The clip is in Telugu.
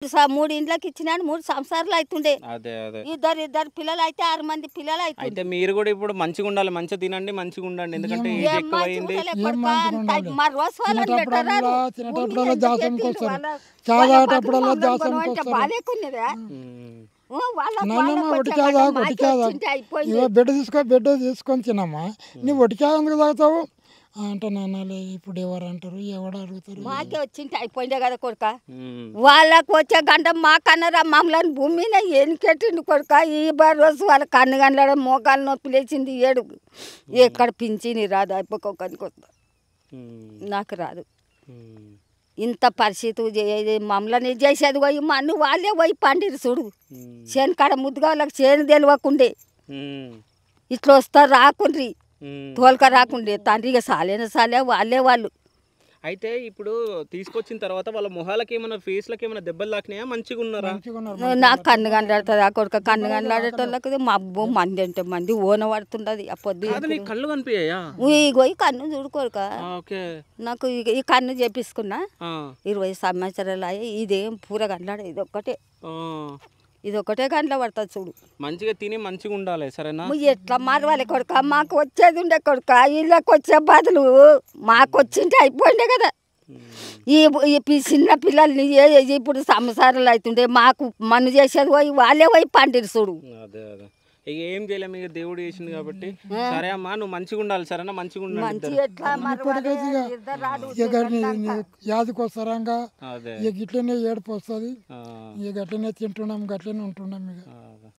మూడు ఇండ్లకి ఇచ్చినాడు 3 సంవత్సరాలు అవుతుండే. అదే అదే ఇద్దరు పిల్లలు అయితే 6 మంది పిల్లలు అయితే అవుతుండే. మీరు కూడా ఇప్పుడు మంచిగా ఉండాలి, మంచిగా తినండి, మంచిగా ఉండండి. ఎందుకంటే ఏజ్ ఎక్కువ అయింది. మా రోజు వాళ్ళని పెట్టరారు. తినేటప్పుడల్లా జాసంకి వస్తారు, చాదాటప్పుడల్లా జాసంకి వస్తారు. బాలేకున్నదా నాన్నమ్మ ఒటికాదా ఒటికాదా ఇవో బెడ్ తీసుకొని తినమ్మా, నువ్వు ఒటికాదా ఎందుకు తాగుతావు అంటే నాన్నలే ఇప్పుడు ఎవరు అంటారు, ఎవడు అడుగుతారు. మాకే వచ్చింటే అయిపోయిందే కదా కొడుక. వాళ్ళకు వచ్చే గంట మా కన్నరా మమ్మల్ని భూమి మీద ఎనికెట్టిండు కొడుక. ఈ రోజు వాళ్ళ కన్ను గంటల మోకాలు నొప్పి లేచింది ఏడు. ఎక్కడ పింఛని రాదు, అయిపోకోకనికి వస్తా నాకు రాదు. ఇంత పరిస్థితి మమ్మల్ని చేసేది పోయి మన్ను వాళ్ళే పోయి పండిరు చూడు. చేను కాడ ముద్దుగా వాళ్ళకి చేను తెలియకుండే ఇట్లా వస్తారు రాకుండ్రి, తోలుక రాకుండే తండ్రి. ఇక సాలే వాళ్ళే వాళ్ళు. అయితే ఇప్పుడు తీసుకొచ్చిన తర్వాత వాళ్ళ మొహాలకి ఏమైనా ఫేస్లకి ఏమైనా దెబ్బలు తాకినాయా, మంచిగా ఉన్నారా? నాకు కన్ను గంటలాడుతుంది ఆ కొడుక. కన్ను గంటలాడేటోళ్ళకి మా అబ్బో మంది అంటే మంది ఓన పడుతుండదు. ఆ పొద్దు కళ్ళు కనిపించాయా? ఇగో ఈ కన్ను చూడు కొడుక. నాకు ఈ కన్ను చేపించుకున్నా 20 సంవత్సరాలు అయ్యి. ఇదేం పూర గంటలాడ ఇది ఒకటే గంటల పడుతుంది చూడు. మంచిగా తిని మంచిగా ఉండాలి సరేనా. ఎట్లా మారవాలి కొడుక, మాకు వచ్చేది ఉండే కొడుక. వీళ్ళకి వచ్చే బదులు మాకు వచ్చింటే అయిపోయిండే కదా. ఈ చిన్న పిల్లల్ని ఇప్పుడు సంసారాలు అవుతుండే మాకు మన్ను చేసేది పోయి వాళ్ళే పోయి పండిరు చూడు. ఇక ఏం చేయలేము, ఇక దేవుడు చేసింది కాబట్టి. సరే అమ్మా, నువ్వు మంచిగా ఉండాలి సరేనా, మంచిగా ఉండాలి. యాదికి వస్తారా ఇక ఇట్లనే ఏడుపు వస్తుంది. ఇక గట్లనే తింటున్నాం, గట్లనే ఉంటున్నాం. ఇక